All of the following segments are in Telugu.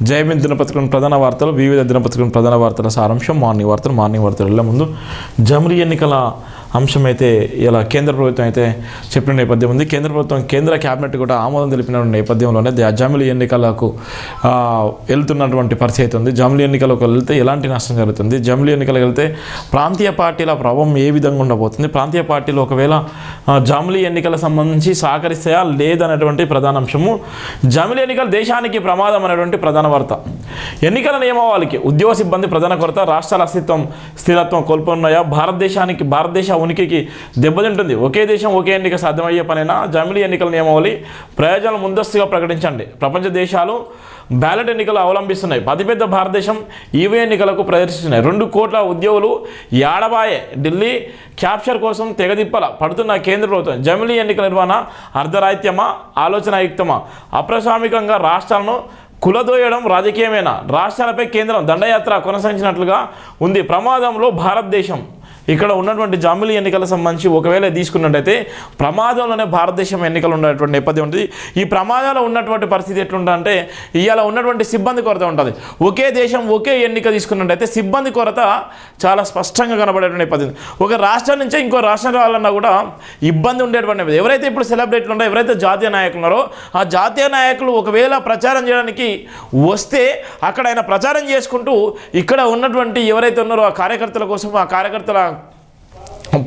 జయమిన్ దినపత్రికలోని ప్రధాన వార్తలు, వివిధ దినపత్రికలోని ప్రధాన వార్తల సారాంశం, మార్నింగ్ వార్తలు వెళ్ళే ముందు జమిలీ ఎన్నికల అంశం అయితే ఇలా కేంద్ర ప్రభుత్వం అయితే చెప్పిన నేపథ్యం ఉంది. కేంద్ర ప్రభుత్వం కేంద్ర క్యాబినెట్ కూడా ఆమోదం తెలిపిన నేపథ్యంలోనే జమిలీ ఎన్నికలకు వెళ్తున్నటువంటి పరిస్థితి ఉంది. జమిలీ ఎన్నికలకు వెళ్తే ఎలాంటి నష్టం జరుగుతుంది, జమిలీ ఎన్నికలకు వెళ్తే ప్రాంతీయ పార్టీల ప్రభావం ఏ విధంగా ఉండబోతుంది, ప్రాంతీయ పార్టీలు ఒకవేళ జమిలీ ఎన్నికలకు సంబంధించి సహకరిస్తాయా లేదనేటువంటి ప్రధాన అంశము. జమిలీ ఎన్నికలు దేశానికి ప్రమాదం అనేటువంటి ప్రధాన వార్త. ఎన్నికల నియమావళికి ఉద్యోగ సిబ్బంది ప్రధాన కొరత, రాష్ట్రాల అస్తిత్వం స్థిరత్వం కోల్పోతున్నాయా, భారతదేశ ఉనికికి దెబ్బతింటుంది, ఒకే దేశం ఒకే ఎన్నిక సాధ్యమయ్యే పనైనా, జమిలీ ఎన్నికల నియమావళి ప్రయోజనాలు ముందస్తుగా ప్రకటించండి. ప్రపంచ దేశాలు బ్యాలెట్ ఎన్నికలు అవలంబిస్తున్నాయి, అతిపెద్ద భారతదేశం ఈవీ ఎన్నికలకు ప్రదర్శిస్తున్నాయి. 2 కోట్ల ఉద్యోగులు ఏడబాయే, ఢిల్లీ క్యాప్చర్ కోసం తెగదిప్పల పడుతున్న కేంద్ర ప్రభుత్వం. జమిలీ ఎన్నికల నిర్వహణ అర్ధరాహిత్యమా, ఆలోచనాయుక్తమా, అప్రస్వామికంగా రాష్ట్రాలను కులదోయడం రాజకీయమేనా, రాష్ట్రాలపై కేంద్రం దండయాత్ర కొనసాగించినట్లుగా ఉంది. ప్రమాదంలో భారతదేశం. ఇక్కడ ఉన్నటువంటి జమిలీ ఎన్నికలకు సంబంధించి ఒకవేళ తీసుకున్నట్టయితే ప్రమాదంలోనే భారతదేశం ఎన్నికలు ఉన్నటువంటి నేపథ్యం ఉంటుంది. ఈ ప్రమాదంలో ఉన్నటువంటి పరిస్థితి ఎట్లుంటుందంటే ఇవాళ ఉన్నటువంటి సిబ్బంది కొరత ఉంటుంది. ఒకే దేశం ఒకే ఎన్నిక తీసుకున్నట్టయితే సిబ్బంది కొరత చాలా స్పష్టంగా కనబడేటువంటి నేపథ్యం. ఒక రాష్ట్రం నుంచే ఇంకో రాష్ట్రం రావాలన్నా కూడా ఇబ్బంది ఉండేటువంటి నేపథ్యం. ఎవరైతే ఇప్పుడు సెలబ్రిటీలు ఉన్నారో, ఎవరైతే జాతీయ నాయకులు ఉన్నారో, ఆ జాతీయ నాయకులు ఒకవేళ ప్రచారం చేయడానికి వస్తే అక్కడ ఆయన ప్రచారం చేసుకుంటూ ఇక్కడ ఉన్నటువంటి ఎవరైతే ఉన్నారో ఆ కార్యకర్తల కోసం, ఆ కార్యకర్తల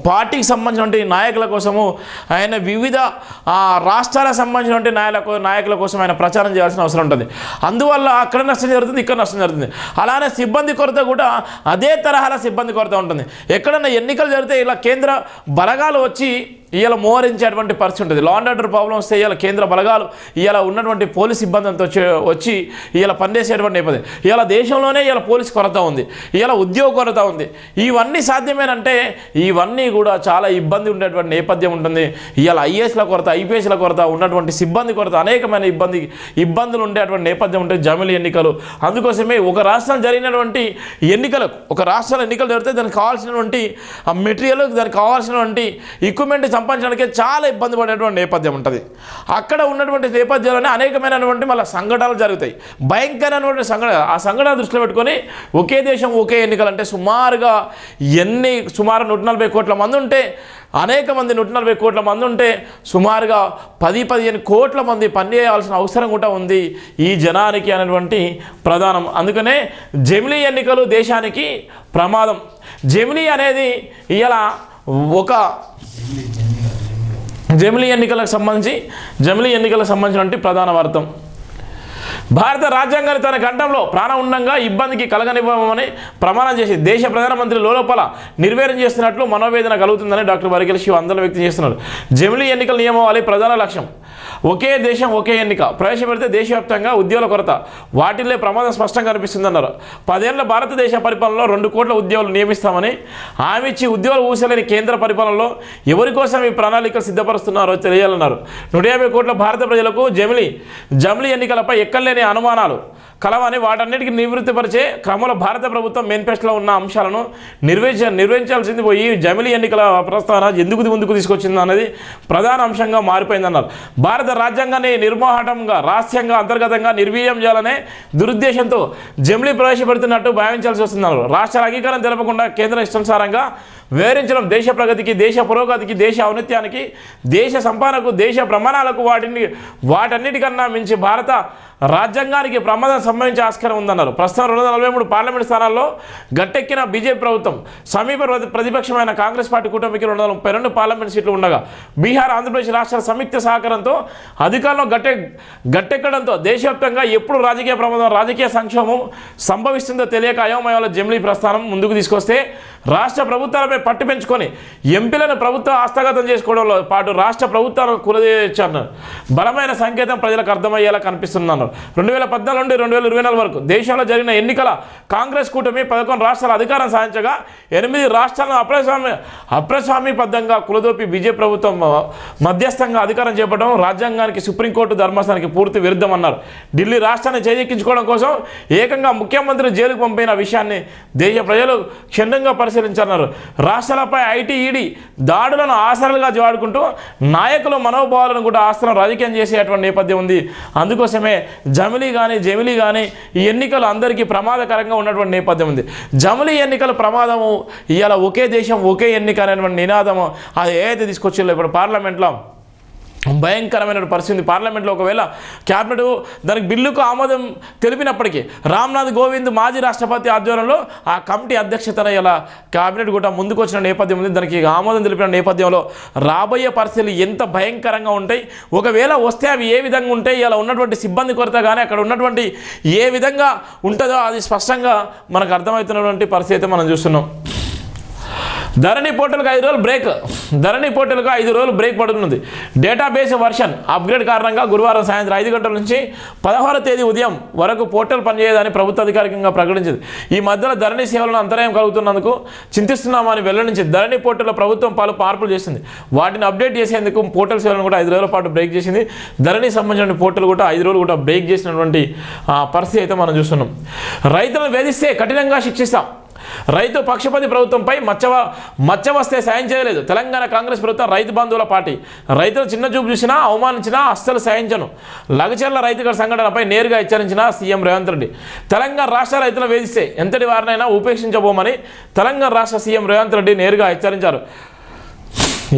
పార్టీకి సంబంధించినటువంటి నాయకుల కోసము ఆయన వివిధ రాష్ట్రాలకు సంబంధించినటువంటి నాయకుల కోసం ఆయన ప్రచారం చేయాల్సిన అవసరం ఉంటుంది. అందువల్ల అక్కడ నష్టం జరుగుతుంది, ఇక్కడ నష్టం జరుగుతుంది. అలానే సిబ్బంది కొరత కూడా అదే తరహాల సిబ్బంది కొరత ఉంటుంది. ఎక్కడన్నా ఎన్నికలు జరిగితే ఇలా కేంద్ర బలగాలు వచ్చి ఇవాళ మోహరించేటువంటి పరిస్థితి ఉంటుంది. లా అండ్ ఆర్డర్ ప్రాబ్లం వస్తే ఇవాళ కేంద్ర బలగాలు ఇవాళ ఉన్నటువంటి పోలీస్ సిబ్బందితో వచ్చి ఇవాళ పనిచేసేటువంటి నేపథ్యం. ఇవాళ దేశంలోనే ఇవాళ పోలీస్ కొరత ఉంది, ఇవాళ ఉద్యోగ కొరత ఉంది. ఇవన్నీ సాధ్యమేనంటే ఇవన్నీ కూడా చాలా ఇబ్బంది ఉండేటువంటి నేపథ్యం ఉంటుంది. ఇవాళ ఐఏఎస్ల కొరత, ఐపీఎస్ల కొరత, ఉన్నటువంటి సిబ్బంది కొరత, అనేకమైన ఇబ్బందులు ఉండేటువంటి నేపథ్యం ఉంటుంది జమిలీ ఎన్నికలు. అందుకోసమే ఒక రాష్ట్రం జరిగినటువంటి ఎన్నికలకు, ఒక రాష్ట్రంలో ఎన్నికలు జరిగితే దానికి కావాల్సినటువంటి మెటీరియల్, దానికి కావాల్సినటువంటి ఎక్విప్మెంట్ సంపాదించడానికి చాలా ఇబ్బంది పడేటువంటి నేపథ్యం ఉంటుంది. అక్కడ ఉన్నటువంటి నేపథ్యంలోనే అనేకమైనటువంటి మళ్ళీ సంఘటనలు జరుగుతాయి, భయంకరమైనటువంటి ఆ సంఘటన దృష్టిలో పెట్టుకొని ఒకే దేశం ఒకే ఎన్నికలు అంటే సుమారు 140 కోట్ల మంది ఉంటే, అనేక మంది 140 కోట్ల మంది ఉంటే సుమారుగా 10-15 కోట్ల మంది పనిచేయాల్సిన అవసరం కూడా ఉంది ఈ జనానికి అనేటువంటి ప్రధానం. అందుకనే జమిలీ ఎన్నికలు దేశానికి ప్రమాదం. జమిలీ అనేది ఇలా ఒక జమిలీ ఎన్నికలకు సంబంధించినటువంటి ప్రధాన వార్తం. భారత రాజ్యాంగాన్ని తన కంఠంలో ప్రాణం ఉండంగా ఇబ్బందికి కలగనివ్వమని ప్రమాణం చేసి దేశ ప్రధానమంత్రి లోపల నిర్వీర్యం చేస్తున్నట్లు మనోవేదన కలుగుతుందని డాక్టర్ వరికెల శివ ఆందోళన వ్యక్తం చేస్తున్నారు. జమిలీ ఎన్నికల నియమావళి ప్రధాన లక్ష్యం ఒకే దేశం ఒకే ఎన్నిక ప్రవేశపెడితే దేశవ్యాప్తంగా ఉద్యోగుల కొరత, వాటిల్లే ప్రమాదం స్పష్టంగా కనిపిస్తుందన్నారు. 10 ఏళ్ల భారతదేశ పరిపాలనలో 2 కోట్ల ఉద్యోగులు నియమిస్తామని హామీ ఇచ్చి ఉద్యోగులు ఊసలేని కేంద్ర పరిపాలనలో ఎవరి కోసం ఈ ప్రణాళికలు సిద్ధపరుస్తున్నారో తెలియాలన్నారు. 150 కోట్ల భారత ప్రజలకు జమిలీ ఎన్నికలపై ఎక్కలేని అనుమానాలు కలవని వాటన్నిటికీ నివృత్తిపరిచే క్రమంలో భారత ప్రభుత్వం మేనిఫెస్టోలో ఉన్న అంశాలను నిర్వహించాల్సింది పోయి జమిలీ ఎన్నికల ప్రస్తావన ఎందుకు ముందుకు తీసుకొచ్చింది అనేది ప్రధాన అంశంగా మారిపోయిందన్నారు. భారత రాజ్యాంగాన్ని నిర్మోహటంగా, రహస్యంగా, అంతర్గతంగా నిర్వీర్యం చేయాలనే దురుద్దేశంతో జమిలీ ప్రవేశపెడుతున్నట్టు భావించాల్సి వస్తుందన్నారు. రాష్ట్రాల అంగీకారం తెలపకుండా కేంద్ర ఇష్టానుసారంగా వివరించడం దేశ ప్రగతికి, దేశ పురోగతికి, దేశ ఔన్నత్యానికి, దేశ సంపాదనకు, దేశ ప్రమాణాలకు వాటన్నిటికన్నా మించి భారత రాజ్యాంగానికి ప్రమాదం సంభవించే ఆస్కారం ఉందన్నారు. ప్రస్తుతం 243 పార్లమెంట్ స్థానాల్లో గట్టెక్కిన బీజేపీ ప్రభుత్వం సమీప ప్రతిపక్షమైన కాంగ్రెస్ పార్టీ కూటమికి 232 పార్లమెంట్ సీట్లు ఉండగా బీహార్, ఆంధ్రప్రదేశ్ రాష్ట్రాల సంయుక్త సహకారంతో అధికారంలో గట్టెక్కడంతో దేశవ్యాప్తంగా ఎప్పుడు రాజకీయ ప్రమాదం, రాజకీయ సంక్షోభం సంభవిస్తుందో తెలియక అయోమయంలో జమిలీ ప్రస్థానం ముందుకు తీసుకొస్తే రాష్ట్ర ప్రభుత్వాలపై పట్టు పెంచుకొని ఎంపీలను ప్రభుత్వం హస్తగతం చేసుకోవడంలో పాటు రాష్ట్ర ప్రభుత్వాలను కులదీయొచ్చన్నారు. బలమైన సంకేతం ప్రజలకు అర్థమయ్యేలా కనిపిస్తున్నారు. 2014 నుండి 2024 వరకు దేశంలో జరిగిన ఎన్నికల కాంగ్రెస్ కూటమి 11 రాష్ట్రాల అధికారం సాధించగా 8 రాష్ట్రాలను అప్రస్వామ్యబద్ధంగా కులదోపి బీజేపీ ప్రభుత్వం మధ్యస్థంగా అధికారం చేపట్టడం రాజ్యాంగానికి, సుప్రీంకోర్టు ధర్మాసనానికి పూర్తి విరుద్ధమన్నారు. ఢిల్లీ రాష్ట్రాన్ని చేజెక్కించుకోవడం కోసం ఏకంగా ముఖ్యమంత్రి జైలుకు పంపిన విషయాన్ని దేశ ప్రజలు క్షుణ్ణంగా పరిశీలించారు. రాష్ట్రాలపై ఐటీ, ఈడీ దాడులను ఆసరాలుగా వాడుకుంటూ నాయకుల మనోభావాలను కూడా ఆస్తులను రాజకీయం చేసేటువంటి నేపథ్యం ఉంది. అందుకోసమే జమిలీ కానీ ఈ ఎన్నికలు అందరికీ ప్రమాదకరంగా ఉన్నటువంటి నేపథ్యం ఉంది. జమిలీ ఎన్నికల ప్రమాదము ఇవాళ ఒకే దేశం ఒకే ఎన్నిక అనేటువంటి నినాదము అది ఏదైతే తీసుకొచ్చిందో ఇప్పుడు పార్లమెంట్లో భయంకరమైన పరిస్థితి. పార్లమెంట్లో ఒకవేళ క్యాబినెట్ దానికి బిల్లుకు ఆమోదం తెలిపినప్పటికీ రామ్నాథ్ కోవింద్ మాజీ రాష్ట్రపతి ఆధ్వర్యంలో ఆ కమిటీ అధ్యక్షతన ఇలా క్యాబినెట్ కూడా ముందుకు వచ్చిన నేపథ్యం ఉంది. దానికి ఆమోదం తెలిపిన నేపథ్యంలో రాబోయే పరిస్థితులు ఎంత భయంకరంగా ఉంటాయి, ఒకవేళ వస్తే అవి ఏ విధంగా ఉంటాయి, ఇలా ఉన్నటువంటి సిబ్బంది కొరత కానీ అక్కడ ఉన్నటువంటి ఏ విధంగా ఉంటుందో అది స్పష్టంగా మనకు అర్థమవుతున్నటువంటి పరిస్థితి మనం చూస్తున్నాం. ధరణి పోర్టల్కి 5 రోజులు బ్రేక్. ధరణి పోర్టల్కు 5 రోజులు బ్రేక్ పడుతున్నది. డేటాబేస్ వర్షన్ అప్గ్రేడ్ కారణంగా గురువారం సాయంత్రం 5 గంటల నుంచి 16వ తేదీ ఉదయం వరకు పోర్టల్ పనిచేయదని ప్రభుత్వ అధికారికంగా ప్రకటించింది. ఈ మధ్యలో ధరణి సేవలను అంతరాయం కలుగుతున్నందుకు చింతిస్తున్నామని వెల్లడించింది. ధరణి పోర్టల్లో ప్రభుత్వం పలు మార్పులు చేసింది. వాటిని అప్డేట్ చేసేందుకు పోర్టల్ సేవలను కూడా 5 రోజుల పాటు బ్రేక్ చేసింది. ధరణి సంబంధించిన పోర్టల్ కూడా 5 రోజులు కూడా బ్రేక్ చేసినటువంటి పరిస్థితి అయితే మనం చూస్తున్నాం. రైతులను వేధిస్తే కఠినంగా శిక్షిస్తాం. రైతు పక్షపాతి ప్రభుత్వంపై మచ్చ వస్తే సాయం చేయలేదు. తెలంగాణ కాంగ్రెస్ ప్రభుత్వం రైతు బంధువుల పార్టీ. రైతులు చిన్న చూపు చూసినా అవమానించినా అస్సలు సాయించను. లగచర్ల రైతుల సంఘటనపై నేరుగా హెచ్చరించిన సీఎం రేవంత్ రెడ్డి. తెలంగాణ రాష్ట్ర రైతులను వేధిస్తే ఎంతటి వారినైనా ఉపేక్షించబోమని తెలంగాణ రాష్ట్ర సీఎం రేవంత్ రెడ్డి నేరుగా హెచ్చరించారు.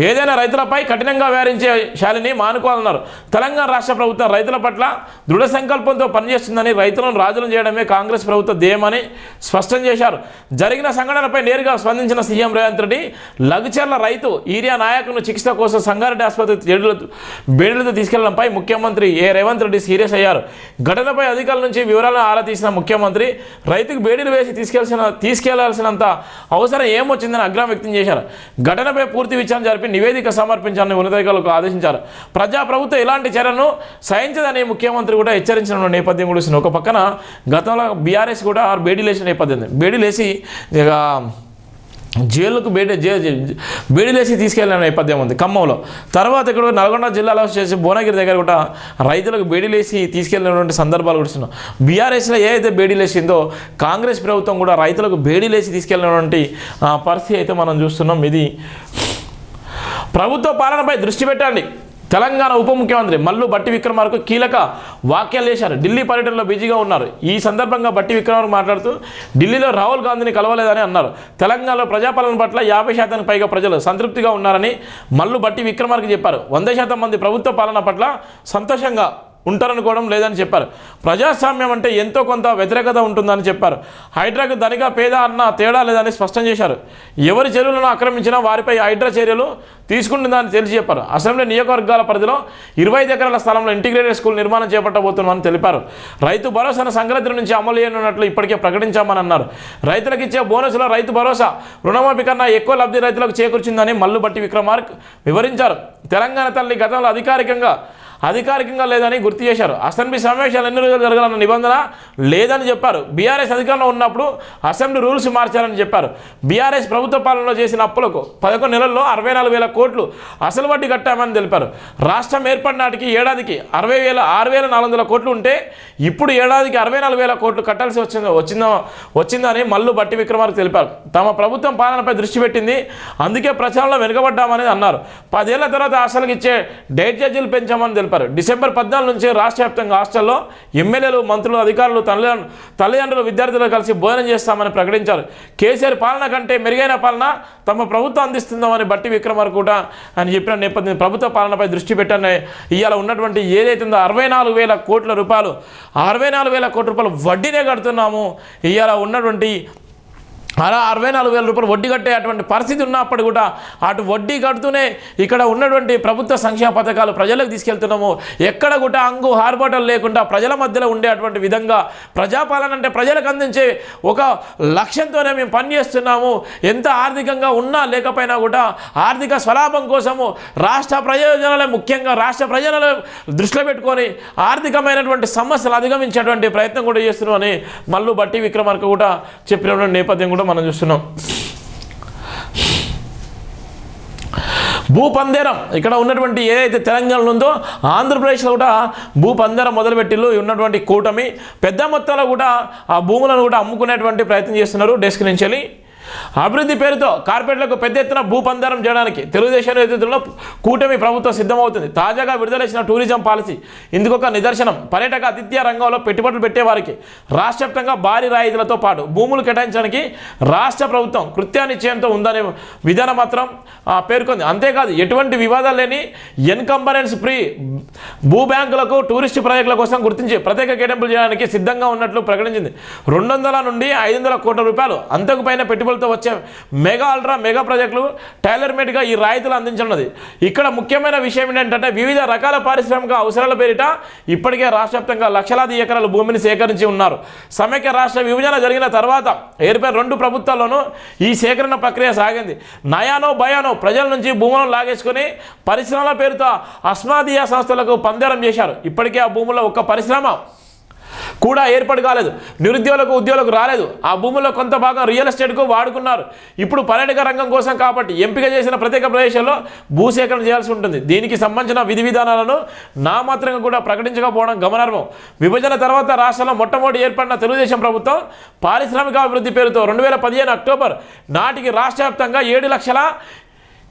ఏదైనా రైతులపై కఠినంగా వ్యవహరించే శాలిని మానుకోవాలన్నారు. తెలంగాణ రాష్ట్ర ప్రభుత్వం రైతుల పట్ల దృఢ సంకల్పంతో పనిచేస్తుందని, రైతులను రాజులను చేయడమే కాంగ్రెస్ ప్రభుత్వ ధ్యేయమని స్పష్టం చేశారు. జరిగిన సంఘటనపై నేరుగా స్పందించిన సీఎం రేవంత్ రెడ్డి లఘుచర్ల రైతు ఈరియా నాయకులను చికిత్స కోసం సంగారెడ్డి ఆసుపత్రికి బేడీలతో తీసుకెళ్లడంపై ముఖ్యమంత్రి రేవంత్ రెడ్డి సీరియస్ అయ్యారు. ఘటనపై అధికారుల నుంచి వివరాలను ఆరా తీసిన ముఖ్యమంత్రి రైతుకు బేడీలు వేసి తీసుకెళ్లాల్సినంత అవసరం ఏమొచ్చిందని ఆగ్రహం వ్యక్తం చేశారు. ఘటనపై పూర్తి విచారణ జరిపి నివేదిక సమర్పించాలని ఉన్నతాధికారులకు ఆదేశించారు. ప్రజాప్రభుత్వం ఇలాంటి చర్యలను సహించదని ముఖ్యమంత్రి కూడా హెచ్చరించిన నేపథ్యం కూడా ఒక పక్కన గతంలో బీఆర్ఎస్ కూడా బేడీలేసిన నేపథ్యం, బేడీలేసి జైలుకు బేడీలేసి తీసుకెళ్లిన నేపథ్యం ఉంది ఖమ్మంలో. తర్వాత ఇక్కడ నల్గొండ జిల్లాలో వచ్చేసి భువనగిరి దగ్గర కూడా రైతులకు బేడీలేసి తీసుకెళ్లినటువంటి సందర్భాలు కూడా బీఆర్ఎస్లో ఏదైతే బేడీలేసిందో కాంగ్రెస్ ప్రభుత్వం కూడా రైతులకు బేడీలేసి తీసుకెళ్లినటువంటి పరిస్థితి అయితే మనం చూస్తున్నాం. ఇది ప్రభుత్వ పాలనపై దృష్టి పెట్టండి. తెలంగాణ ఉప ముఖ్యమంత్రి మల్లు భట్టి విక్రమార్క కీలక వ్యాఖ్యలు చేశారు. ఢిల్లీ పర్యటనలో బిజీగా ఉన్నారు. ఈ సందర్భంగా భట్టి విక్రమార్క మాట్లాడుతూ ఢిల్లీలో రాహుల్ గాంధీని కలవలేదని అన్నారు. తెలంగాణలో ప్రజాపాలన పట్ల 50% పైగా ప్రజలు సంతృప్తిగా ఉన్నారని మల్లు భట్టి విక్రమార్క చెప్పారు. 100% మంది ప్రభుత్వ పాలన పట్ల సంతోషంగా ఉంటారనుకోవడం లేదని చెప్పారు. ప్రజాస్వామ్యం అంటే ఎంతో కొంత వ్యతిరేకత ఉంటుందని చెప్పారు. హైడ్రాకు ధనిక పేద అన్న తేడా లేదని స్పష్టం చేశారు. ఎవరి చెరువులను ఆక్రమించినా వారిపై హైడ్రా చర్యలు తీసుకుంటుందని తెలిసి చెప్పారు. అసెంబ్లీ నియోజకవర్గాల పరిధిలో 25 ఎకరాల స్థలంలో ఇంటిగ్రేటెడ్ స్కూల్ నిర్మాణం చేపట్టబోతున్నామని తెలిపారు. రైతు భరోసాను సంక్రాంతి నుంచి అమలు చేయనున్నట్లు ఇప్పటికే ప్రకటించామని అన్నారు. రైతులకు ఇచ్చే బోనస్లో రైతు భరోసా రుణమాఫీ కన్నా ఎక్కువ లబ్ధి రైతులకు చేకూర్చిందని మల్లు భట్టి విక్రమార్క వివరించారు. తెలంగాణ తల్లి గతంలో అధికారికంగా లేదని గుర్తు చేశారు. అసెంబ్లీ సమావేశాలు ఎన్ని రోజులు జరగాలన్న నిబంధన లేదని చెప్పారు. బీఆర్ఎస్ అధికారంలో ఉన్నప్పుడు అసెంబ్లీ రూల్స్ మార్చారని చెప్పారు. బీఆర్ఎస్ ప్రభుత్వ పాలనలో చేసిన అప్పులకు 11 నెలల్లో 64,000 కోట్లు అసలు వడ్డీ కట్టామని తెలిపారు. రాష్ట్రం ఏర్పడిన నాటికి ఏడాదికి 6,400 కోట్లు ఉంటే ఇప్పుడు ఏడాదికి 64,000 కోట్లు కట్టాల్సి వచ్చిందని మల్లు భట్టి విక్రమార్క తెలిపారు. తమ ప్రభుత్వం పాలనపై దృష్టి పెట్టింది, అందుకే ప్రచారంలో వెనుకబడ్డామని అన్నారు. 10 ఏళ్ల తర్వాత అసలుకి ఇచ్చే డైట్ ఛార్జీలు పెంచామని తెలిపారు. డిసెంబర్ 14 నుంచి రాష్ట్ర వ్యాప్తంగా హాస్టల్లో ఎమ్మెల్యేలు, మంత్రులు, అధికారులు, తల్లిదండ్రులు, విద్యార్థులు కలిసి భోజనం చేస్తామని ప్రకటించారు. కేసీఆర్ పాలన కంటే మెరుగైన పాలన తమ ప్రభుత్వం అందిస్తుందామని భట్టి విక్రమార్క కూడా అని చెప్పిన నేపథ్యం ప్రభుత్వ పాలనపై దృష్టి పెట్టని ఇవాళ ఉన్నటువంటి ఏదైతే ఉందో 64,000 కోట్ల రూపాయలు 64,000 కోట్ల రూపాయలు వడ్డీనే కడుతున్నాము. ఇవాళ ఉన్నటువంటి అలా 64,000 రూపాయలు వడ్డీ కట్టే అటువంటి పరిస్థితి ఉన్నప్పుడు కూడా అటు వడ్డీ కడుతూనే ఇక్కడ ఉన్నటువంటి ప్రభుత్వ సంక్షేమ పథకాలు ప్రజలకు తీసుకెళ్తున్నాము. ఎక్కడ కూడా అంగు హార్బటలు లేకుండా ప్రజల మధ్యలో ఉండే అటువంటి విధంగా ప్రజాపాలన అంటే ప్రజలకు అందించే ఒక లక్ష్యంతోనే మేము పనిచేస్తున్నాము. ఎంత ఆర్థికంగా ఉన్నా లేకపోయినా కూడా ఆర్థిక స్వలాభం కోసము రాష్ట్ర ప్రయోజనాలే ముఖ్యంగా రాష్ట్ర ప్రజలను దృష్టిలో పెట్టుకొని ఆర్థికమైనటువంటి సమస్యలు అధిగమించేటువంటి ప్రయత్నం కూడా చేస్తున్నామని మల్లు భట్టి విక్రమార్క కూడా చెప్పినటువంటి నేపథ్యం కూడా మనం చూస్తున్నాం. భూపందేరం ఇక్కడ ఉన్నటువంటి ఏదైతే తెలంగాణలో ఉందో ఆంధ్రప్రదేశ్లో కూడా భూపందేరం మొదలుపెట్టిల్లు ఉన్నటువంటి కూటమి పెద్ద మొత్తంలో కూడా ఆ భూములను కూడా అమ్ముకునేటువంటి ప్రయత్నం చేస్తున్నారు. డెస్క్ నుంచి అభివృద్ధి పేరుతో కార్పొరేట్లకు పెద్ద ఎత్తున భూపందారం చేయడానికి తెలుగుదేశం నేతృత్వంలో కూటమి ప్రభుత్వం సిద్ధమవుతుంది. తాజాగా విడుదల చేసిన టూరిజం పాలసీ ఇందుకొక నిదర్శనం. పర్యాటక ఆతిథ్య రంగంలో పెట్టుబడులు పెట్టేవారికి రాష్ట్ర వ్యాప్తంగా భారీ రాయితీలతో పాటు భూములు కేటాయించడానికి రాష్ట్ర ప్రభుత్వం కృత్యానిశ్చయంతో ఉందనే విధానం మాత్రం పేర్కొంది. అంతేకాదు ఎటువంటి వివాదాలు లేని ఎన్కంబరెన్స్ ఫ్రీ భూ బ్యాంకులకు టూరిస్టు ప్రాజెక్టుల కోసం గుర్తించి ప్రత్యేక కేటాయింపులు చేయడానికి సిద్ధంగా ఉన్నట్లు ప్రకటించింది. 200 నుండి 500 కోట్ల రూపాయలు అంతకు పైన పెట్టుబడులతో వచ్చే మెగా అల్ట్రా మెగా ప్రాజెక్టులు టైలర్ మేడ్గా ఈ రాయితీలు అందించనున్నది. ఇక్కడ ముఖ్యమైన విషయం ఏంటంటే వివిధ రకాల పారిశ్రామిక అవసరాల పేరిట ఇప్పటికే రాష్ట్ర వ్యాప్తంగా లక్షలాది ఎకరాల భూమిని సేకరించి ఉన్నారు. సమైక్య రాష్ట్ర విభజన జరిగిన తర్వాత ఏర్పడిన 2 ప్రభుత్వాల్లోనూ ఈ సేకరణ ప్రక్రియ సాగింది. నయానో భయానో ప్రజల నుంచి భూములను లాగేసుకొని పరిశ్రమల పేరుతో అస్మాదియా సంస్థలకు పందేరం చేశారు. ఇప్పటికే ఆ భూముల్లో ఒక్క పరిశ్రమ కూడా ఏర్పాటు కాలేదు. నిరుద్యోగులకు ఉద్యోగులకు రాలేదు. ఆ భూముల్లో కొంత భాగం రియల్ ఎస్టేట్కు వాడుకున్నారు. ఇప్పుడు పర్యాటక రంగం కోసం కాబట్టి ఎంపిక చేసిన ప్రత్యేక ప్రదేశాల్లో భూసేకరణ చేయాల్సి ఉంటుంది. దీనికి సంబంధించిన విధి విధానాలను నామాత్రంగా కూడా ప్రకటించకపోవడం గమనార్హం. విభజన తర్వాత రాష్ట్రంలో మొట్టమొదటి ఏర్పడిన తెలుగుదేశం ప్రభుత్వం పారిశ్రామికాభివృద్ధి పేరుతో 2015 అక్టోబర్ నాటికి రాష్ట్ర వ్యాప్తంగా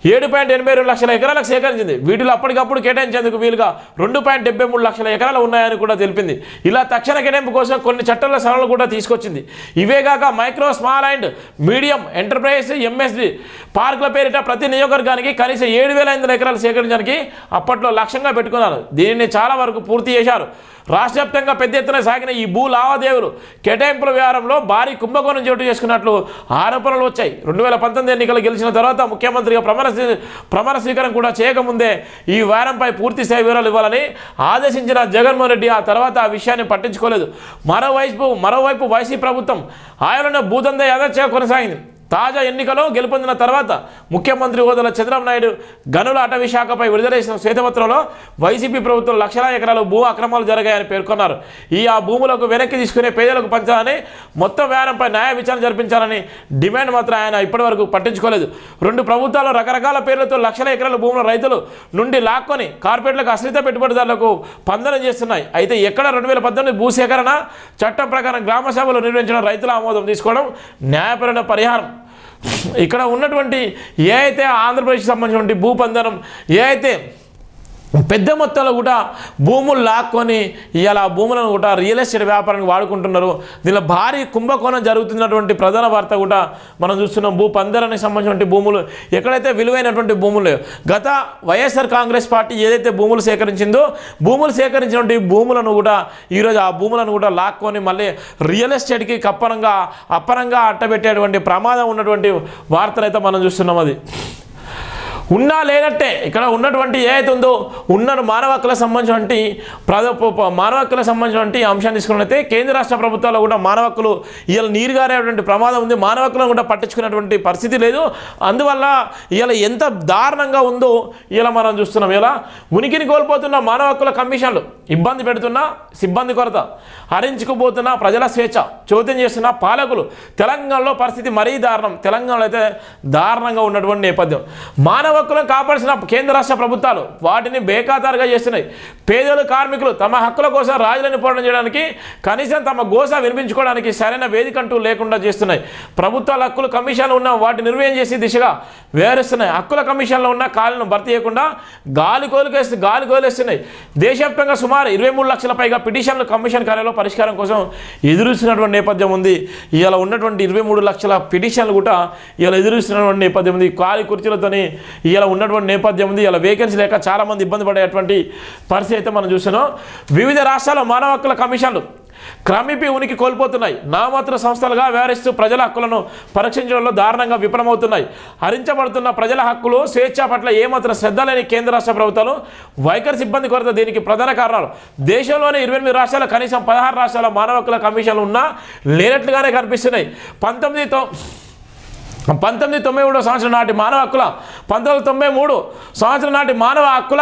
7.82 లక్షల ఎకరాలకు సేకరించింది. వీటిలో అప్పటికప్పుడు కేటాయించేందుకు వీలుగా 2.73 లక్షల ఎకరాలు ఉన్నాయని కూడా తెలిపింది. ఇలా తక్షణ కేటాయింపు కోసం కొన్ని చట్టాల సవరణలు కూడా తీసుకొచ్చింది. ఇవేగాక micro small and medium enterprise MSD పార్కుల పేరిట ప్రతి నియోజకవర్గానికి కనీసం 7,500 ఎకరాలు సేకరించడానికి అప్పట్లో లక్ష్యంగా పెట్టుకున్నారు. దీనిని చాలా వరకు పూర్తి చేశారు. రాష్ట్ర వ్యాప్తంగా పెద్ద ఎత్తున సాగిన ఈ భూ లావాదేవీలు కేటాయింపుల వ్యవహారంలో భారీ కుంభకోణం చోటు చేసుకున్నట్లు ఆరోపణలు వచ్చాయి. 2019 ఎన్నికలు గెలిచిన తర్వాత ముఖ్యమంత్రిగా ప్రమాణ స్వీకారం కూడా చేయకముందే ఈ వ్యవహారంపై పూర్తి స్థాయి వివరాలు ఇవ్వాలని ఆదేశించిన జగన్మోహన్ రెడ్డి ఆ తర్వాత ఆ విషయాన్ని పట్టించుకోలేదు. మరోవైపు వైసీపీ ప్రభుత్వం ఆయనను భూదందా యథేచ్ఛగా కొనసాగింది. తాజా ఎన్నికలో గెలుపొందిన తర్వాత ముఖ్యమంత్రి హోదాలో చంద్రబాబు నాయుడు గనుల అటవీ శాఖపై విడుదల చేసిన శ్వేతపత్రంలో వైసీపీ ప్రభుత్వం లక్షల ఎకరాలు భూ అక్రమాలు జరిగాయని పేర్కొన్నారు. ఆ భూములకు వెనక్కి తీసుకునే పేదలకు పంచాలని, మొత్తం వ్యవహారంపై న్యాయ విచారణ జరిపించాలని డిమాండ్ మాత్రం ఆయన ఇప్పటివరకు పట్టించుకోలేదు. 2 ప్రభుత్వాలు రకరకాల పేర్లతో లక్షల ఎకరాల భూముల రైతులు నుండి లాక్కొని కార్పొరేట్లకు అశ్రిత పెట్టుబడిదారులకు పందనం చేస్తున్నాయి. అయితే ఎక్కడ 2018 భూసేకరణ చట్టం ప్రకారం గ్రామ సభలు నిర్వహించడం, రైతుల ఆమోదం తీసుకోవడం న్యాయపరమైన పరిహారం. ఇక్కడ ఉన్నటువంటి ఏ అయితే ఆంధ్రప్రదేశ్కి సంబంధించినటువంటి భూపందనం ఏ అయితే పెద్ద మొత్తంలో కూడా భూములు లాక్కొని ఇలా భూములను కూడా రియల్ ఎస్టేట్ వ్యాపారానికి వాడుకుంటున్నారు. దీనిలో భారీ కుంభకోణం జరుగుతున్నటువంటి ప్రధాన వార్త కూడా మనం చూస్తున్నాం. భూపందరానికి సంబంధించినటువంటి భూములు ఎక్కడైతే విలువైనటువంటి భూములు గత వైఎస్ఆర్ కాంగ్రెస్ పార్టీ ఏదైతే భూములు సేకరించిందో సేకరించినటువంటి భూములను కూడా ఈరోజు ఆ భూములను కూడా లాక్కొని మళ్ళీ రియల్ ఎస్టేట్కి అప్పనంగా అట్టబెట్టేటువంటి ప్రమాదం ఉన్నటువంటి వార్తలు అయితే మనం చూస్తున్నాం. అది ఉన్నా లేనట్టే ఇక్కడ ఉన్నటువంటి ఏదైతే ఉందో మానవ హక్కులకు సంబంధించినటువంటి అంశాన్ని తీసుకున్నట్లయితే కేంద్ర రాష్ట్ర ప్రభుత్వాలు కూడా మానవ హక్కులు ఇలా నీరుగారేటువంటి ప్రమాదం ఉంది. మానవ హక్కులను కూడా పట్టించుకునేటువంటి పరిస్థితి లేదు. అందువల్ల ఇలా ఎంత దారుణంగా ఉందో ఇలా మనం చూస్తున్నాం. ఇలా ఉనికిని కోల్పోతున్న మానవ హక్కుల కమిషన్లు, ఇబ్బంది పెడుతున్న సిబ్బంది కొరత, హరించుకుపోతున్న ప్రజల స్వేచ్ఛ చోద్యం చేస్తున్న పాలకులు. తెలంగాణలో పరిస్థితి మరీ దారుణం. తెలంగాణలో అయితే దారుణంగా ఉన్నటువంటి నేపథ్యం. మానవ హక్కులను కాపాడాల్సిన కేంద్ర రాష్ట్ర ప్రభుత్వాలు వాటిని బేఖాతారుగా చేస్తున్నాయి. పేదలు, కార్మికులు తమ హక్కుల కోసం రాజులను పోరాటం చేయడానికి, కనీసం తమ గోస వినిపించుకోవడానికి సరైన వేదిక అంటూ లేకుండా చేస్తున్నాయి. ప్రభుత్వాల హక్కుల కమిషన్లు ఉన్న వాటిని నిర్వహణ చేసే దిశగా వ్యవహరిస్తున్నాయి. హక్కుల కమిషన్లో ఉన్న ఖాళీలను భర్తీ చేయకుండా గాలి కోలేస్తున్నాయి. దేశవ్యాప్తంగా సుమారు 23 లక్షల పైగా పిటిషన్లు కమిషన్ కార్యాలయంలో పరిష్కారం కోసం ఎదురుస్తున్నటువంటి నేపథ్యం ఉంది. ఇలా ఉన్నటువంటి 23 లక్షల పిటిషన్లు కూడా ఇలా ఎదురుస్తున్నటువంటి నేపథ్యం ఉంది. ఖాళీ కుర్చీలతోని ఇలా ఉన్నటువంటి నేపథ్యం ఉంది. ఇలా వేకెన్సీ లేక చాలామంది ఇబ్బంది పడేటువంటి పరిస్థితి అయితే మనం చూస్తున్నాం. వివిధ రాష్ట్రాల్లో మానవ హక్కుల కమిషన్లు క్రమేపీ ఉనికి కోల్పోతున్నాయి. నామాత్ర సంస్థలుగా వ్యవహరిస్తూ ప్రజల హక్కులను పరీక్షించడంలో దారుణంగా విఫలమవుతున్నాయి. హరించబడుతున్న ప్రజల హక్కులు, స్వేచ్ఛ పట్ల ఏమాత్రం శ్రద్ధ లేని కేంద్ర రాష్ట్ర ప్రభుత్వాలు వైఖరి సిబ్బంది కొరత దీనికి ప్రధాన కారణాలు. దేశంలోని 28 రాష్ట్రాల కనీసం 16 రాష్ట్రాల మానవ హక్కుల కమిషన్లు ఉన్నా లేనట్లుగానే కనిపిస్తున్నాయి. 1993 సంవత్సరం నాటి మానవ హక్కుల 1993 సంవత్సరం నాటి మానవ హక్కుల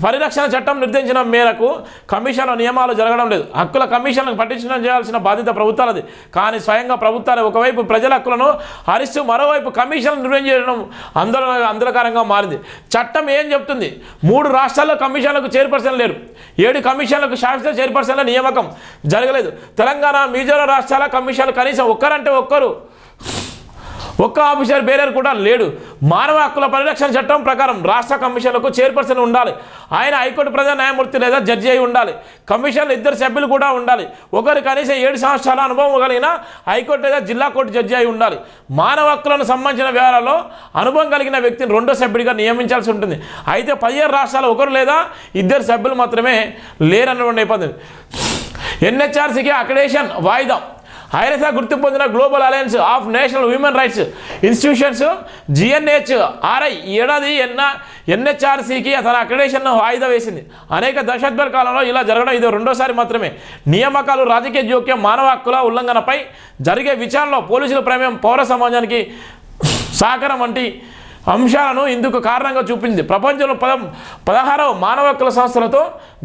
పరిరక్షణ చట్టం నిర్దేశించిన మేరకు కమిషన్ల నియమాలు జరగడం లేదు. హక్కుల కమిషన్లకు పట్టించడం చేయాల్సిన బాధ్యత ప్రభుత్వాలది. కానీ ప్రభుత్వాలు ఒకవైపు ప్రజల హక్కులను హరిస్తూ మరోవైపు కమిషన్లు నిర్వహించడం ఆందోళనకరంగా మారింది. చట్టం ఏం చెప్తుంది? 3 రాష్ట్రాల్లో కమిషన్లకు చైర్పర్సన్ లేరు. 7 కమిషన్లకు శాశ్వత చైర్పర్సన్ల నియామకం జరగలేదు. తెలంగాణ, మిజోరాం రాష్ట్రాల కమిషన్లు కనీసం ఒక్కరంటే ఒక్కరు ఒక్క ఆఫీసర్ బేరర్ కూడా లేడు. మానవ హక్కుల పరిరక్షణ చట్టం ప్రకారం రాష్ట్ర కమిషన్లకు చైర్పర్సన్ ఉండాలి. ఆయన హైకోర్టు ప్రధాన న్యాయమూర్తి లేదా జడ్జి అయి ఉండాలి. కమిషన్లో 2 సభ్యులు కూడా ఉండాలి. ఒకరు కనీసం 7 సంవత్సరాల అనుభవం కలిగిన హైకోర్టు లేదా జిల్లా కోర్టు జడ్జి అయి ఉండాలి. మానవ హక్కులను సంబంధించిన వ్యవహారాల్లో అనుభవం కలిగిన వ్యక్తిని 2వ సభ్యుడిగా నియమించాల్సి ఉంటుంది. అయితే 17 రాష్ట్రాలు 1 లేదా 2 సభ్యులు మాత్రమే లేరన్నటువంటి నేపథ్యం. ఎన్హెచ్ఆర్సీకి అక్రిడేషన్ వాయిదా. ఐఎస్ఆ గుర్తింపు పొందిన global alliance of national human rights institutions GNHRI ఏడాది ఎన్హెచ్ఆర్సీకి తన అక్రిడేషన్ వాయిదా వేసింది. అనేక దశాబ్దాల కాలంలో ఇలా జరగడం ఇది 2వసారి మాత్రమే. నియామకాలు, రాజకీయ జోక్యం, మానవ హక్కుల ఉల్లంఘనపై జరిగే విచారణలో పోలీసుల ప్రమేయం, పౌర సమాజానికి సహకారం వంటి అంశాలను ఇందుకు కారణంగా చూపింది. ప్రపంచంలో 16వ మానవ హక్కుల సంస్థలతో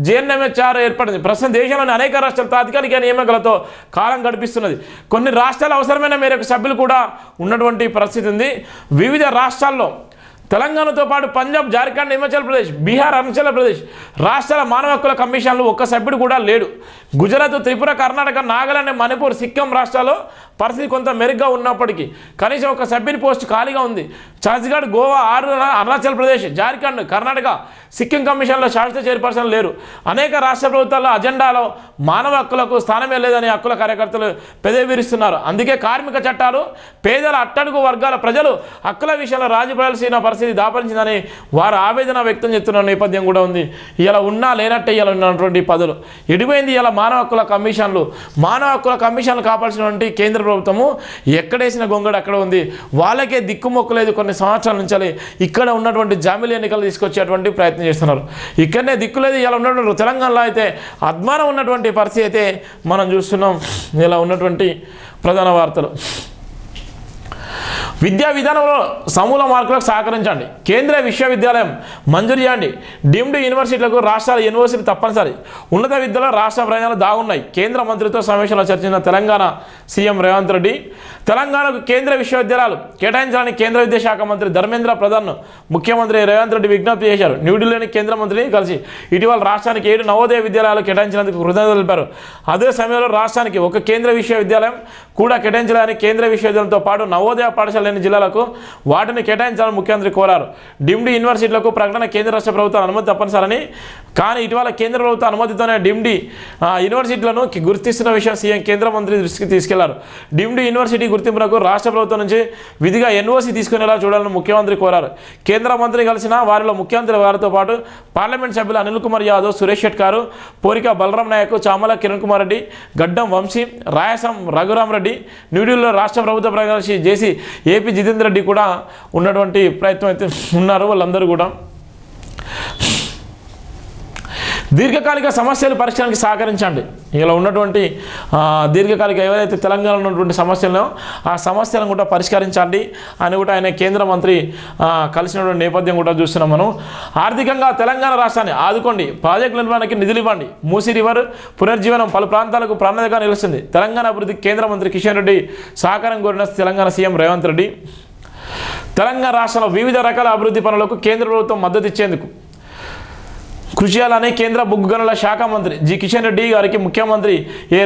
GNHR ఏర్పడింది. ప్రస్తుతం దేశంలోని అనేక రాష్ట్రాల తాత్కాలిక నియామకాలతో కాలం గడిపిస్తున్నది. కొన్ని రాష్ట్రాలు అవసరమైన మేరకు సభ్యులు కూడా ఉన్నటువంటి పరిస్థితి ఉంది. వివిధ రాష్ట్రాల్లో తెలంగాణతో పాటు పంజాబ్, జార్ఖండ్, హిమాచల్ ప్రదేశ్, బీహార్, అరుణాచల్ ప్రదేశ్ రాష్ట్రాల మానవ హక్కుల కమిషన్లు 1 సభ్యుడు కూడా లేడు. గుజరాత్, త్రిపుర, కర్ణాటక, నాగాలాండ్, మణిపూర్, సిక్కిం రాష్ట్రాల్లో పరిస్థితి కొంత మెరుగ్గా ఉన్నప్పటికీ కనీసం 1 సభ్యుని పోస్టు ఖాళీగా ఉంది. ఛత్తీస్గఢ్, గోవా, అరుణాచల్ ప్రదేశ్, జార్ఖండ్, కర్ణాటక, సిక్కిం కమిషన్లో శాశ్వత చైర్పర్సన్ లేరు. అనేక రాష్ట్ర ప్రభుత్వాల అజెండాలో మానవ హక్కులకు స్థానమే లేదని హక్కుల కార్యకర్తలు పెదవిరుస్తున్నారు. అందుకే కార్మిక చట్టాలు పేదల అట్టడుగు వర్గాల ప్రజలు హక్కుల విషయంలో రాజీపడాల్సిన పరిస్థితి దాపరించిందని వారు ఆవేదన వ్యక్తం చేస్తున్న నేపథ్యం కూడా ఉంది. ఇలా ఉన్నా లేనట్టే ఇలా ఉన్నటువంటి పదవులు ఎడిపోయింది. ఇలా మానవ హక్కుల కమిషన్లు, మానవ హక్కుల కమిషన్లు కాపాల్సినటువంటి కేంద్ర ప్రభుత్వము ఎక్కడేసిన గొంగడు అక్కడ ఉంది. వాళ్ళకే దిక్కుమొక్కలేదు. కొన్ని సంవత్సరాల నుంచి ఇక్కడ ఉన్నటువంటి జామీలు ఎన్నికలు తీసుకొచ్చేటువంటి ప్రయత్నం చేస్తున్నారు. ఇక్కడనే దిక్కులేదు. ఇలా ఉన్నటువంటి తెలంగాణలో అయితే అద్మానం ఉన్నటువంటి పరిస్థితి అయితే మనం చూస్తున్నాం. ఇలా ఉన్నటువంటి ప్రధాన వార్తలు. విద్యా విధానంలో సమూల మార్పులకు సహకరించండి. కేంద్ర విశ్వవిద్యాలయం మంజూరు చేయండి. డీమ్డ్ యూనివర్సిటీలకు రాష్ట్రాల యూనివర్సిటీ తప్పనిసరి. ఉన్నత విద్యలో రాష్ట్ర ప్రయోజనాలు దాగున్నాయి. కేంద్ర మంత్రితో సమావేశంలో చర్చించిన తెలంగాణ సీఎం రేవంత్ రెడ్డి. తెలంగాణకు కేంద్ర విశ్వవిద్యాలయాలు కేటాయించాలని కేంద్ర విద్యాశాఖ మంత్రి ధర్మేంద్ర ప్రధాన్ ముఖ్యమంత్రి రేవంత్ రెడ్డి విజ్ఞప్తి చేశారు. న్యూఢిల్లీలోని కేంద్ర మంత్రిని కలిసి ఇటీవల రాష్ట్రానికి 7 నవోదయ విద్యాలయాలు కేటాయించినందుకు కృతజ్ఞతలు తెలిపారు. అదే సమయంలో రాష్ట్రానికి 1 కేంద్ర విశ్వవిద్యాలయం కూడా కేటాయించాలని, కేంద్ర విశ్వవిద్యాలయంతో పాటు నవోదయ పాఠశాల లేని జిల్లాలకు వాటిని కేటాయించాలని ముఖ్యమంత్రి కోరారు. డీమ్డ్ యూనివర్సిటీలకు ప్రకటన కేంద్ర రాష్ట్ర ప్రభుత్వాల అనుమతి తప్పనిసరని, కానీ ఇటీవల కేంద్ర ప్రభుత్వ అనుమతితోనే డీమ్డ్ యూనివర్సిటీలను గుర్తిస్తున్న విషయం సీఎం కేంద్ర మంత్రి దృష్టికి తీసుకెళ్లారు. డీమ్డ్ యూనివర్సిటీ గుర్తింపునకు రాష్ట్ర ప్రభుత్వం నుంచి విధిగా ఎన్ఓసీ తీసుకునేలా చూడాలని ముఖ్యమంత్రి కోరారు. కేంద్ర మంత్రి కలిసిన వారిలో ముఖ్యమంత్రి వారితో పాటు పార్లమెంట్ సభ్యులు అనిల్ కుమార్ యాదవ్, సురేష్ షెట్కారు, పోరిక బలరాం నాయక్, చామల కిరణ్ కుమార్ రెడ్డి, గడ్డం వంశీ, రాయసం రఘురామ్ రెడ్డి, న్యూఢిల్లీలో రాష్ట్ర ప్రభుత్వ ప్రతినిధి జేసీ ఏపీ జితేందర్ రెడ్డి కూడా ఉన్నటువంటి ప్రయత్నం అయితే ఉన్నారు. వాళ్ళందరూ కూడా దీర్ఘకాలిక సమస్యలు పరిష్కారానికి సహకరించండి. ఇలా ఉన్నటువంటి దీర్ఘకాలిక ఏవైతే తెలంగాణలో ఉన్నటువంటి సమస్యలను ఆ సమస్యలను కూడా పరిష్కరించండి అని కూడా ఆయన కేంద్ర మంత్రి కలిసినటువంటి నేపథ్యం కూడా చూస్తున్నాం. మనం ఆర్థికంగా తెలంగాణ రాష్ట్రాన్ని ఆదుకోండి, ప్రాజెక్టు నిర్మాణానికి నిధులు ఇవ్వండి. మూసీ రివర్ పునర్జీవనం పలు ప్రాంతాలకు ప్రాణాంతకంగా నిలుస్తుంది. తెలంగాణ అభివృద్ధికి కేంద్ర మంత్రి కిషన్ రెడ్డి సహకారం కోరిన తెలంగాణ సీఎం రేవంత్ రెడ్డి. తెలంగాణ రాష్ట్రంలో వివిధ రకాల అభివృద్ధి పనులకు కేంద్ర ప్రభుత్వం మద్దతు ఇచ్చేందుకు కృషి చేయాలని కేంద్ర బొగ్గు గనుల శాఖ మంత్రి జి కిషన్ రెడ్డి గారికి ముఖ్యమంత్రి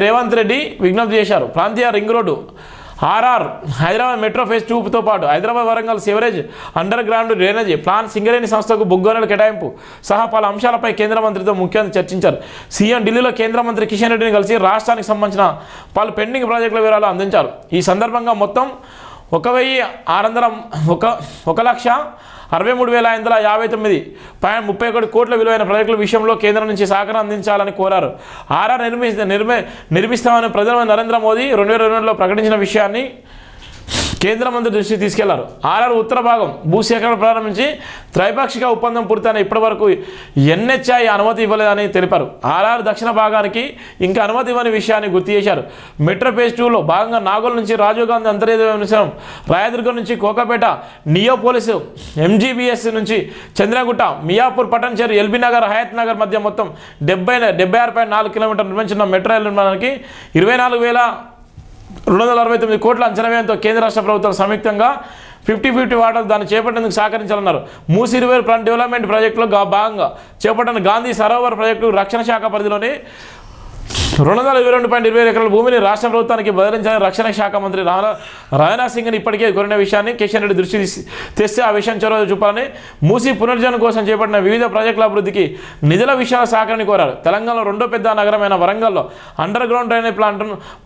రేవంత్ రెడ్డి విజ్ఞప్తి చేశారు. ప్రాంతీయ ring road, RR, Hyderabad metro phase 2తో పాటు Hyderabad Warangal sewerage under ground drainage plan, Singareni సంస్థకు బొగ్గు గనుల కేటాయింపు సహా పలు అంశాలపై కేంద్ర మంత్రితో ముఖ్యమంత్రి చర్చించారు. సీఎం ఢిల్లీలో కేంద్ర మంత్రి కిషన్ రెడ్డిని కలిసి రాష్ట్రానికి సంబంధించిన పలు పెండింగ్ ప్రాజెక్టుల వివరాలు అందించారు. ఈ సందర్భంగా మొత్తం 1,63,559.31 కోట్ల విలువైన ప్రాజెక్టుల విషయంలో కేంద్రం నుంచి సహకారం అందించాలని కోరారు. ఆర్ఆర్ నిర్మిస్తామని ప్రధానమంత్రి నరేంద్ర మోదీ 2022లో ప్రకటించిన విషయాన్ని కేంద్ర మంత్రి దృష్టికి తీసుకెళ్లారు. ఆర్ఆర్ ఉత్తర భాగం భూసేకరణ ప్రారంభించి త్రైపాక్షిక ఒప్పందం పూర్తయిన ఇప్పటివరకు ఎన్హెచ్ఐ అనుమతి ఇవ్వలేదని తెలిపారు. ఆర్ఆర్ దక్షిణ భాగానికి ఇంకా అనుమతి ఇవ్వని విషయాన్ని గుర్తు చేశారు. మెట్రో ఫేజ్ 2లో భాగంగా నాగోల్ నుంచి రాజీవ్ గాంధీ అంతర్జాతీయ విమానాశ్రయం, రాయదుర్గం నుంచి కోకాపేట, నియోపోలిస్, ఎంజీబీఎస్ నుంచి చంద్రగుట్ట, మియాపూర్, పట్టణచేరు, ఎల్బీ నగర్, హయత్ నగర్ మధ్య మొత్తం 76.4 కిలోమీటర్లు నిర్మించిన మెట్రో రైలు నిర్మాణానికి 24,269 కోట్ల అంచనా వ్యయంతో కేంద్ర రాష్ట్ర ప్రభుత్వాలు సంయుక్తంగా 50-50 వాటాలు దాన్ని చేపట్టేందుకు సహకరించాలన్నారు. మూసీ రివర్ ఫ్రంట్ డెవలప్మెంట్ ప్రాజెక్టులో భాగంగా చేపట్టిన గాంధీ సరోవర్ ప్రాజెక్టు రక్షణ శాఖ పరిధిలోని 222.20 ఎకరాల భూమిని రాష్ట్ర ప్రభుత్వానికి బదిలించాలని రక్షణ శాఖ మంత్రి రాజ్నాథ్ సింగ్ని ఇప్పటికే కోరిన విషయాన్ని కిషన్ రెడ్డి దృష్టి తెస్తే ఆ విషయం చొరవ చూపాలని మూసి పునర్జనం కోసం చేపట్టిన వివిధ ప్రాజెక్టుల అభివృద్ధికి నిధుల విషయాల శాఖని కోరారు. తెలంగాణలో రెండో పెద్ద నగరమైన వరంగల్లో అండర్ గ్రౌండ్ డ్రైనేజ్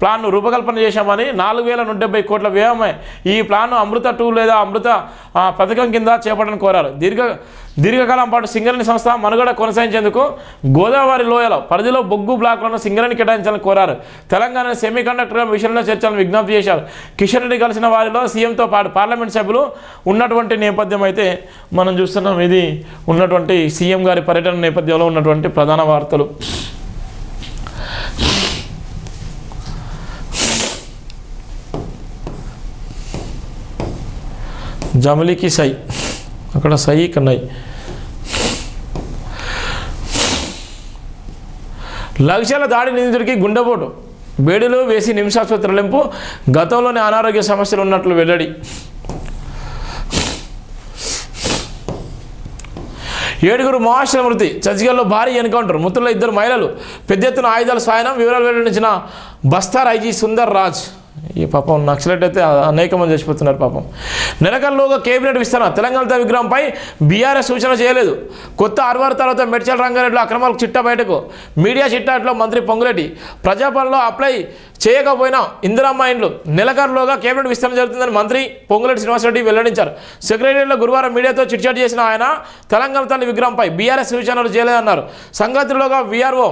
ప్లాన్ను రూపకల్పన చేశామని 4,170 కోట్ల వ్యయమే ఈ ప్లాన్ను అమృత 2 లేదా అమృత పథకం కింద చేపట్టని కోరారు. దీర్ఘకాలం పాటు సింగరేణి సంస్థ మనుగడ కొనసాగించేందుకు గోదావరి లోయల పరిధిలో బొగ్గు బ్లాక్లను సింగరేణి కేటాయించాలని కోరారు. తెలంగాణ సెమీ కండక్టర్ విషయంలో చర్చలను విజ్ఞప్తి చేశారు. కిషన్ రెడ్డి కలిసిన వారిలో సీఎంతో పాటు పార్లమెంట్ సభ్యులు ఉన్నటువంటి నేపథ్యం అయితే మనం చూస్తున్నాం. ఇది ఉన్నటువంటి సీఎం గారి పర్యటన నేపథ్యంలో ఉన్నటువంటి ప్రధాన వార్తలు. జమిలీకి సై, అక్కడ సై కన్నై. లక్షల దాడి నిందితుడికి గుండెపోటు, బేడీలు వేసి నిమిషాస్పత్రి తరలింపు, గతంలోనే అనారోగ్య సమస్యలు ఉన్నట్లు వెల్లడి. 7 మహారాష్ట్ర మృతి, ఛత్తీస్గఢ్లో భారీ ఎన్కౌంటర్, మృతుల్లో 2 మహిళలు, పెద్ద ఎత్తున ఆయుధాల స్వాధీనం. వివరాలు వెల్లడించిన బస్తార్ ఐజీ సుందర్ రాజ్. ఈ పాపం నక్సలైట్ అయితే అనేక మంది చచ్చిపోతున్నారు పాపం. నెలకల్లోగా కేబినెట్ విస్తరణ, తెలంగాణ విగ్రహంపై బీఆర్ఎస్ సూచన చేయలేదు. కొత్త 6 తర్వాత మెడ్చల్ రంగారెడ్డిలో అక్రమాలకు చిట్టా బయటకు, మీడియా చిట్టాట్లో మంత్రి పొంగులేటి. ప్రజాపాలనలో అప్లై చేయకపోయినా ఇందిరమ్మ ఇండ్లు, నెలకల్లోగా కేబినెట్ విస్తరణ జరుగుతుందని మంత్రి పొంగులేటి శ్రీనివాసరెడ్డి వెల్లడించారు. సెక్రటరీలో గురువారం మీడియాతో చిట్చాట్ చేసిన ఆయన తెలంగాణ తల్లి విగ్రహంపై బీఆర్ఎస్ సూచనలు చేయలేదన్నారు. సంగతిలోగా వీఆర్ఓ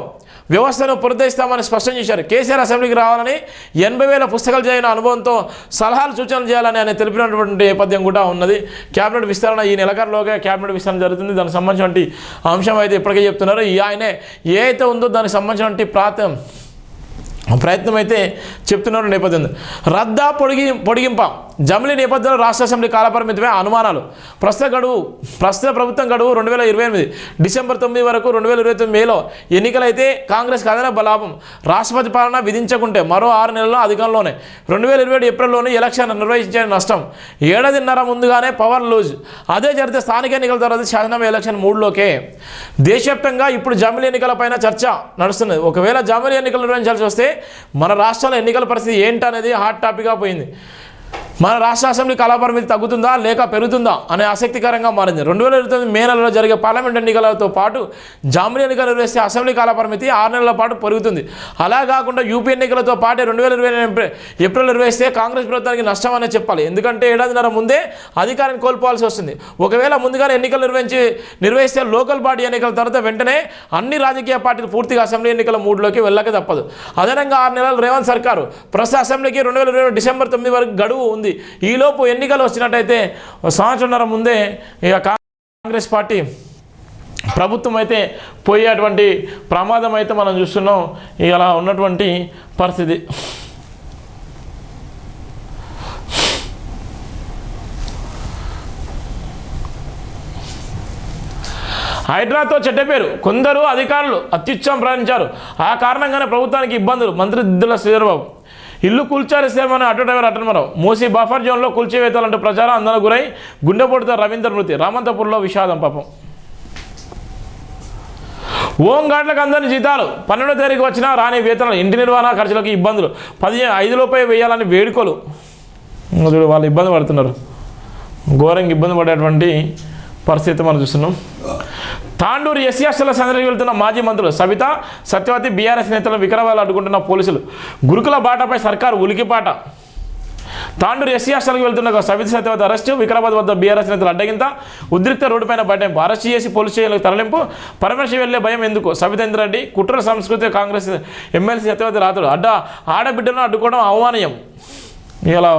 వ్యవస్థను పునరుద్ధరిస్తామని స్పష్టం చేశారు. కేసీఆర్ అసెంబ్లీకి రావాలని 80,000 పుస్తకాలు చదివిన అనుభవంతో సలహాలు సూచనలు చేయాలని ఆయన తెలిపినటువంటి నేపథ్యం కూడా ఉన్నది. క్యాబినెట్ విస్తరణ ఈ నెలకల్లోగా క్యాబినెట్ విస్తరణ జరుగుతుంది. దానికి సంబంధించినటువంటి అంశం అయితే ఇప్పటికే చెప్తున్నారు. ఆయనే ఏ అయితే ఉందో దానికి సంబంధించినటువంటి ప్రయత్నం అయితే చెప్తున్నారు నేపథ్యం. రద్దా పొడిగింప, జమిలీ నేపథ్యంలో రాష్ట్ర అసెంబ్లీ కాలపరిమితమే అనుమానాలు. ప్రస్తుత ప్రభుత్వం గడువు 2028 డిసెంబర్ 9 వరకు, 2029 మేలో ఎన్నికలైతే కాంగ్రెస్కి అదనపు లాభం. రాష్ట్రపతి పాలన విధించకుంటే మరో 6 నెలల అధికంలోనే 2027 ఏప్రిల్లోనే ఎలక్షన్ నిర్వహించే నష్టం. 1.5 ఏళ్ల ముందుగానే పవర్ లూజ్. అదే జరిగితే స్థానిక ఎన్నికల తర్వాత శాసనసభ ఎలక్షన్ 3లోకే. దేశవ్యాప్తంగా ఇప్పుడు జమిలీ ఎన్నికలపైన చర్చ నడుస్తున్నది. ఒకవేళ జమిలీ ఎన్నికలు నిర్వహించాల్సి వస్తే మన రాష్ట్రంలో ఎన్నికల పరిస్థితి ఏంటనేది హాట్ టాపిక్గా పోయింది. మన రాష్ట్ర అసెంబ్లీ కాలపరిమితి తగ్గుతుందా లేక పెరుగుతుందా అనే ఆసక్తికరంగా మారింది. 2029 మే నెలలో జరిగే పార్లమెంట్ ఎన్నికలతో పాటు జమిలీ ఎన్నికలు నిర్వహిస్తే అసెంబ్లీ కాలపరిమితి 6 నెలల పాటు పెరుగుతుంది. అలా కాకుండా యూపీ ఎన్నికలతో పాటు 2028 ఏప్రిల్ నిర్వహిస్తే కాంగ్రెస్ ప్రభుత్వానికి నష్టం అనే చెప్పాలి. ఎందుకంటే 1.5 ఏళ్ల ముందే అధికారాన్ని కోల్పోవాల్సి వస్తుంది. ఒకవేళ ముందుగానే ఎన్నికలు నిర్వహిస్తే లోకల్ బాడీ ఎన్నికల తర్వాత వెంటనే అన్ని రాజకీయ పార్టీలు పూర్తిగా అసెంబ్లీ ఎన్నికల 3లోకి వెళ్ళక తప్పదు. అదనంగా 6 నెలలు రేవంత్ సర్కారు ప్రస్తుత అసెంబ్లీకి 2027 డిసెంబర్ 9 వరకు గడువు ఉంది. ఈలోపు ఎన్నికలు వచ్చినట్టయితే 1.5 సంవత్సరం ముందే ఇక కాంగ్రెస్ పార్టీ ప్రభుత్వం అయితే పోయేటువంటి ప్రమాదం అయితే మనం చూస్తున్నాం. ఇలా ఉన్నటువంటి పరిస్థితి. హైడ్రాతో చెడ్డ పేరు, కొందరు అధికారులు అత్యుత్సాహం ప్రకటించారు. ఆ కారణంగానే ప్రభుత్వానికి ఇబ్బందులు. మంత్రి దిద్దుల శ్రీధర్బాబు. ఇల్లు కూల్చారేసేమని ఆటో డ్రైవర్ అటన్మరావు. మూసి బఫర్ జోన్లో కూల్చివేతాలంటూ ప్రచారం అందరూ గురై గుండెపోటుతో రవీందర్ మృతి. రామంతపూర్లో విషాదం పాపం. హోంగార్డులకు అందరినీ జీతాలు 12వ తేదీకి వచ్చినా రాని వేతనాలు, ఇంటి నిర్వహణ ఖర్చులకు ఇబ్బందులు, 5 లోపే వేయాలని వేడుకలు. వాళ్ళు ఇబ్బంది పడుతున్నారు, ఘోరంగా ఇబ్బంది పడేటువంటి పరిస్థితి మనం చూస్తున్నాం. తాండూరు ఎస్సీ హాస్టళ్ల సందర్శనకు వెళ్తున్న మాజీ మంత్రులు సబితా సత్యవతి, బీఆర్ఎస్ నేతలను వికారాబాద్లో అడ్డుకుంటున్న పోలీసులు. గురుకుల బాటపై సర్కారు ఉలికిపాట. తాండూరు ఎస్సీ హాస్టల్కి వెళ్తున్న సబితా సత్యవతి అరెస్టు, వికారాబాద్ వద్ద బీఆర్ఎస్ నేతలు అడ్డగింత, ఉద్రిక్త రోడ్డుపైన బైఠాయింపు, అరెస్ట్ చేసి పోలీస్ స్టేషన్లకు తరలింపు. పరమేశ్వరి వెళ్లే భయం ఎందుకు? సబితేంద్రెడ్డి. కుట్ర సంస్కృతి కాంగ్రెస్ ఎమ్మెల్సీ సత్యవతి రాతుడు. ఆడబిడ్డలను అడ్డుకోవడం అవమానీయం. ఇలా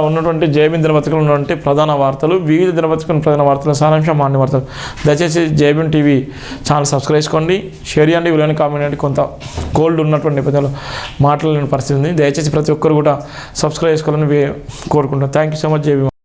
ఉన్నటువంటి జేబీఎం దినపత్రికలు ఉన్నటువంటి ప్రధాన వార్తలు, వివిధ దినపత్రికల ప్రధాన వార్తలు, సారాంశం మార్నింగ్ వార్తలు. దయచేసి జేబీఎం టీవీ ఛానల్ సబ్స్క్రైబ్ చేసుకోండి, షేర్ చేయండి, వీళ్ళని కామెంట్ చేయండి. కొంత కోల్డ్ ఉన్నటువంటి నేపథ్యంలో మాట్లాడలేని పరిస్థితి ఉంది. దయచేసి ప్రతి ఒక్కరు కూడా సబ్స్క్రైబ్ చేసుకోవాలని కోరుకుంటాను. Thank you so much JBM.